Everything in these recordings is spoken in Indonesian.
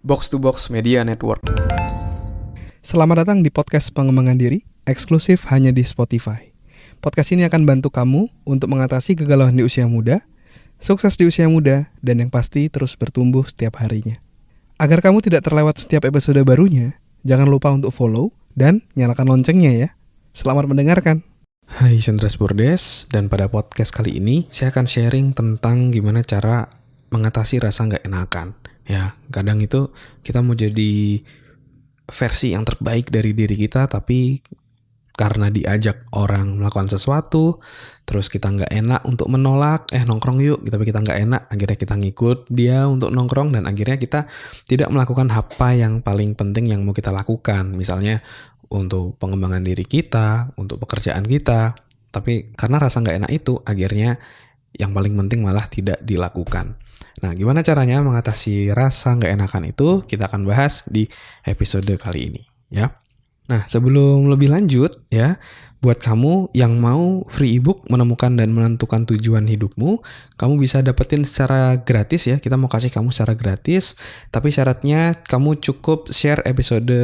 Box to Box Media Network. Selamat datang di podcast pengembangan diri, eksklusif hanya di Spotify. Podcast ini akan bantu kamu untuk mengatasi kegalauan di usia muda, sukses di usia muda, dan yang pasti terus bertumbuh setiap harinya. Agar kamu tidak terlewat setiap episode barunya, jangan lupa untuk follow dan nyalakan loncengnya ya. Selamat mendengarkan. Hai, Sandras Bordes, dan pada podcast kali ini saya akan sharing tentang gimana cara mengatasi rasa nggak enakan. Ya, kadang itu kita mau jadi versi yang terbaik dari diri kita, tapi karena diajak orang melakukan sesuatu, terus kita nggak enak untuk menolak, nongkrong yuk, tapi kita nggak enak, akhirnya kita ngikut dia untuk nongkrong, dan akhirnya kita tidak melakukan apa yang paling penting yang mau kita lakukan, misalnya untuk pengembangan diri kita, untuk pekerjaan kita, tapi karena rasa nggak enak itu, akhirnya yang paling penting malah tidak dilakukan. Nah, gimana caranya mengatasi rasa nggak enakan itu? Kita akan bahas di episode kali ini, ya. Nah, sebelum lebih lanjut, ya, buat kamu yang mau free ebook menemukan dan menentukan tujuan hidupmu, kamu bisa dapetin secara gratis ya. Kita mau kasih kamu secara gratis, tapi syaratnya kamu cukup share episode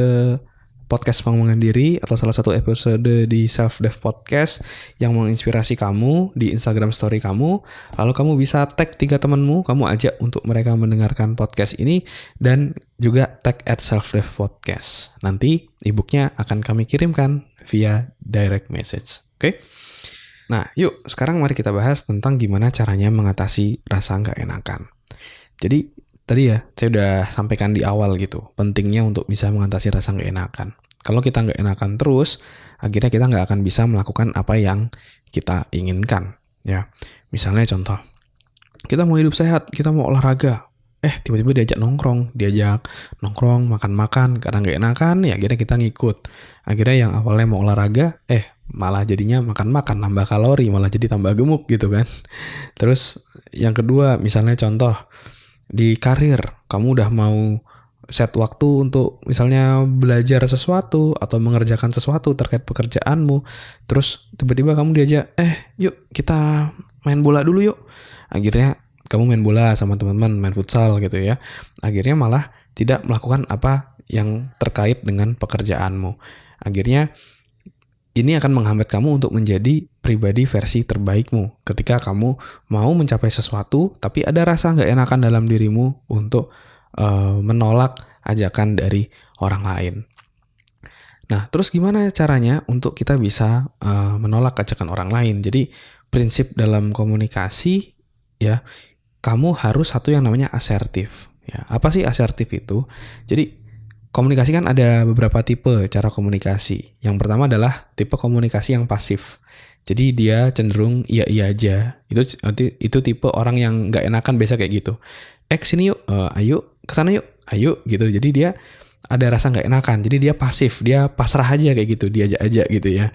podcast pengembangan diri atau salah satu episode di Self Dev Podcast yang menginspirasi kamu di Instagram story kamu. Lalu kamu bisa tag 3 temanmu, kamu ajak untuk mereka mendengarkan podcast ini, dan juga tag @selfdevpodcast. Nanti ebooknya akan kami kirimkan via direct message. Oke? Nah, yuk sekarang mari kita bahas tentang gimana caranya mengatasi rasa nggak enakan. Jadi tadi ya, saya udah sampaikan di awal gitu, pentingnya untuk bisa mengatasi rasa nggak enakan. Kalau kita nggak enakan terus, akhirnya kita nggak akan bisa melakukan apa yang kita inginkan. Ya, misalnya contoh, kita mau hidup sehat, kita mau olahraga, tiba-tiba diajak nongkrong, makan-makan, karena nggak enakan, ya akhirnya kita ngikut. Akhirnya yang awalnya mau olahraga, malah jadinya makan-makan, nambah kalori, malah jadi tambah gemuk gitu kan. Terus yang kedua, misalnya contoh, di karir, kamu udah mau set waktu untuk misalnya belajar sesuatu atau mengerjakan sesuatu terkait pekerjaanmu, terus tiba-tiba kamu diajak, yuk kita main bola dulu yuk. Akhirnya kamu main bola sama teman-teman, main futsal gitu ya. Akhirnya malah tidak melakukan apa yang terkait dengan pekerjaanmu. Akhirnya ini akan menghambat kamu untuk menjadi pribadi versi terbaikmu ketika kamu mau mencapai sesuatu, tapi ada rasa nggak enakan dalam dirimu untuk menolak ajakan dari orang lain. Nah, terus gimana caranya untuk kita bisa menolak ajakan orang lain? Jadi, prinsip dalam komunikasi, ya, kamu harus satu yang namanya asertif. Ya, apa sih asertif itu? Jadi, komunikasi kan ada beberapa tipe cara komunikasi. Yang pertama adalah tipe komunikasi yang pasif. Jadi dia cenderung iya-iya aja. Itu tipe orang yang nggak enakan biasa kayak gitu. Kesini yuk, ayo, kesana yuk, ayo gitu. Jadi dia ada rasa nggak enakan. Jadi dia pasif, dia pasrah aja kayak gitu, diajak aja gitu ya.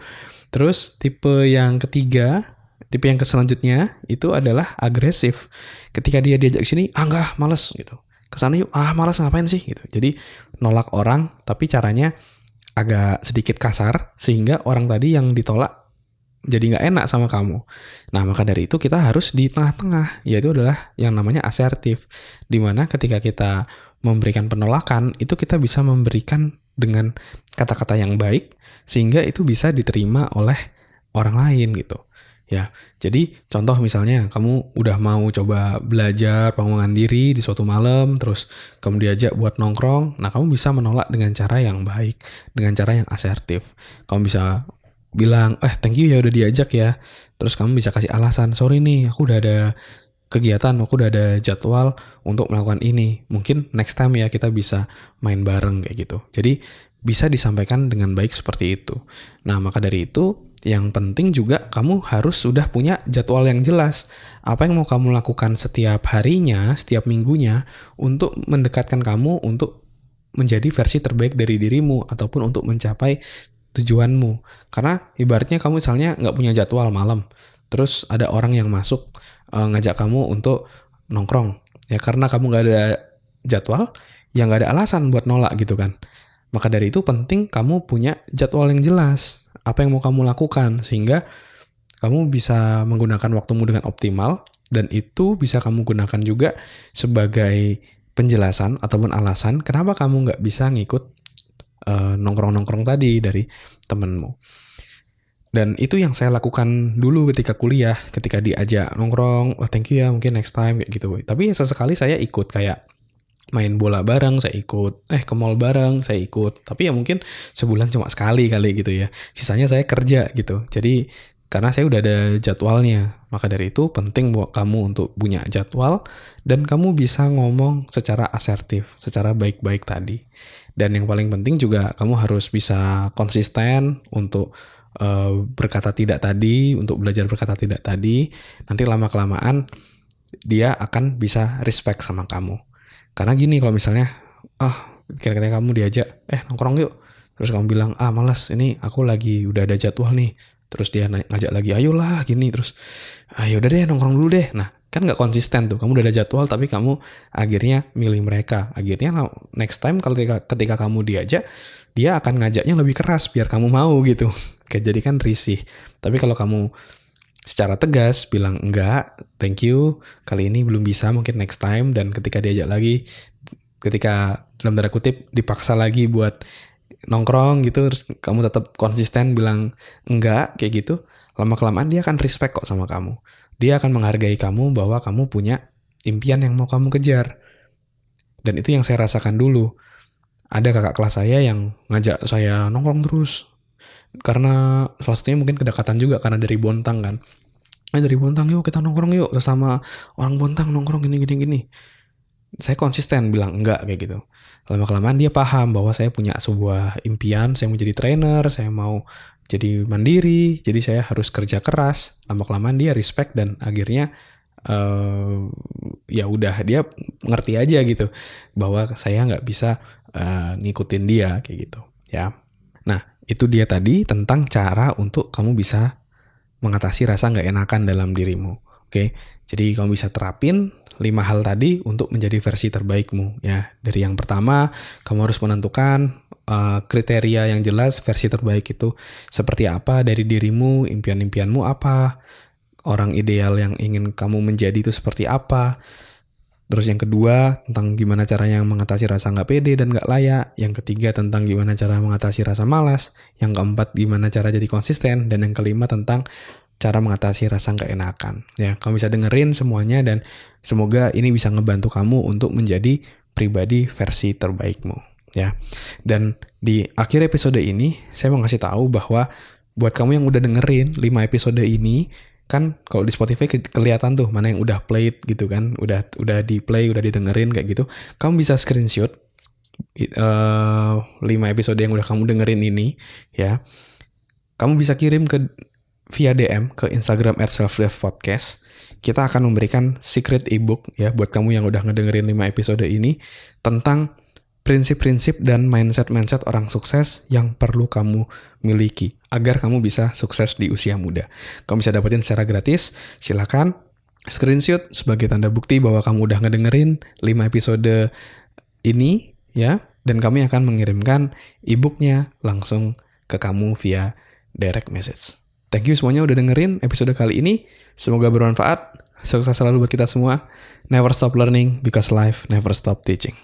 Terus tipe yang ketiga, tipe yang selanjutnya itu adalah agresif. Ketika dia diajak sini, enggak, males gitu. Kesana yuk, malas ngapain sih gitu. Jadi nolak orang, tapi caranya agak sedikit kasar sehingga orang tadi yang ditolak jadi nggak enak sama kamu. Nah, maka dari itu kita harus di tengah-tengah, yaitu adalah yang namanya asertif, dimana ketika kita memberikan penolakan itu kita bisa memberikan dengan kata-kata yang baik sehingga itu bisa diterima oleh orang lain gitu. Ya, jadi contoh misalnya kamu udah mau coba belajar pengembangan diri di suatu malam, terus kamu diajak buat nongkrong, nah kamu bisa menolak dengan cara yang baik, dengan cara yang asertif. Kamu bisa bilang, thank you ya udah diajak ya. Terus kamu bisa kasih alasan, sorry nih aku udah ada kegiatan, aku udah ada jadwal untuk melakukan ini. Mungkin next time ya kita bisa main bareng kayak gitu. Jadi bisa disampaikan dengan baik seperti itu. Nah, maka dari itu yang penting juga kamu harus sudah punya jadwal yang jelas. Apa yang mau kamu lakukan setiap harinya, setiap minggunya untuk mendekatkan kamu untuk menjadi versi terbaik dari dirimu ataupun untuk mencapai tujuanmu. Karena ibaratnya kamu misalnya nggak punya jadwal malam, terus ada orang yang masuk ngajak kamu untuk nongkrong. Ya karena kamu nggak ada jadwal, ya nggak ada alasan buat nolak gitu kan. Maka dari itu penting kamu punya jadwal yang jelas. Apa yang mau kamu lakukan sehingga kamu bisa menggunakan waktumu dengan optimal, dan itu bisa kamu gunakan juga sebagai penjelasan ataupun alasan kenapa kamu nggak bisa ngikut nongkrong-nongkrong tadi dari temenmu. Dan itu yang saya lakukan dulu ketika kuliah, ketika diajak nongkrong, oh thank you ya, mungkin next time, kayak gitu. Tapi sesekali saya ikut, kayak main bola bareng, saya ikut, ke mall bareng, saya ikut. Tapi ya mungkin sebulan cuma sekali kali gitu ya. Sisanya saya kerja gitu. Jadi karena saya udah ada jadwalnya, maka dari itu penting buat kamu untuk punya jadwal dan kamu bisa ngomong secara asertif, secara baik-baik tadi. Dan yang paling penting juga kamu harus bisa konsisten untuk berkata tidak tadi, untuk belajar berkata tidak tadi. Nanti lama-kelamaan dia akan bisa respect sama kamu. Karena gini, kalau misalnya kira-kira kamu diajak nongkrong yuk, terus kamu bilang malas, ini aku lagi udah ada jadwal nih, terus dia ngajak lagi, ayolah gini, terus ayo udah deh nongkrong dulu deh. Nah kan nggak konsisten tuh, kamu udah ada jadwal tapi kamu akhirnya milih mereka. Akhirnya next time ketika kamu diajak, dia akan ngajaknya lebih keras biar kamu mau gitu. Jadi kan risih. Tapi kalau kamu secara tegas bilang enggak, thank you, kali ini belum bisa, mungkin next time. Dan ketika diajak lagi, ketika dalam tanda kutip dipaksa lagi buat nongkrong gitu, terus kamu tetap konsisten bilang enggak kayak gitu, lama-kelamaan dia akan respect kok sama kamu. Dia akan menghargai kamu bahwa kamu punya impian yang mau kamu kejar. Dan itu yang saya rasakan dulu. Ada kakak kelas saya yang ngajak saya nongkrong terus. Karena salah satunya mungkin kedekatan juga, karena dari Bontang kan. Dari Bontang yuk kita nongkrong yuk, sesama orang Bontang nongkrong gini. Saya konsisten bilang enggak kayak gitu. Lama-kelamaan dia paham bahwa saya punya sebuah impian, saya mau jadi trainer, saya mau jadi mandiri, jadi saya harus kerja keras. Lama-kelamaan dia respect dan akhirnya ya udah, dia ngerti aja gitu bahwa saya nggak bisa ngikutin dia kayak gitu ya. Nah itu dia tadi tentang cara untuk kamu bisa mengatasi rasa nggak enakan dalam dirimu. Oke, jadi kamu bisa terapin 5 hal tadi untuk menjadi versi terbaikmu ya. Dari yang pertama, kamu harus menentukan kriteria yang jelas versi terbaik itu seperti apa dari dirimu, impian-impianmu apa, orang ideal yang ingin kamu menjadi itu seperti apa. Terus yang kedua, tentang gimana caranya mengatasi rasa nggak pede dan nggak layak. Yang ketiga, tentang gimana cara mengatasi rasa malas. Yang keempat, gimana cara jadi konsisten. Dan yang kelima, tentang cara mengatasi rasa nggak enakan. Ya, kamu bisa dengerin semuanya dan semoga ini bisa ngebantu kamu untuk menjadi pribadi versi terbaikmu. Ya, dan di akhir episode ini, saya mau ngasih tahu bahwa buat kamu yang udah dengerin 5 episode ini, kan kalau di Spotify kelihatan tuh mana yang udah played gitu kan, udah di play, udah didengerin kayak gitu. Kamu bisa screenshot 5 episode yang udah kamu dengerin ini ya. Kamu bisa kirim via DM ke Instagram @selfdevpodcast. Kita akan memberikan secret ebook ya buat kamu yang udah ngedengerin 5 episode ini tentang prinsip-prinsip dan mindset-mindset orang sukses yang perlu kamu miliki agar kamu bisa sukses di usia muda. Kamu bisa dapetin secara gratis, silakan screenshot sebagai tanda bukti bahwa kamu udah ngedengerin 5 episode ini ya, dan kami akan mengirimkan e-booknya langsung ke kamu via direct message. Thank you semuanya udah dengerin episode kali ini, semoga bermanfaat, sukses selalu buat kita semua. Never stop learning because life never stop teaching.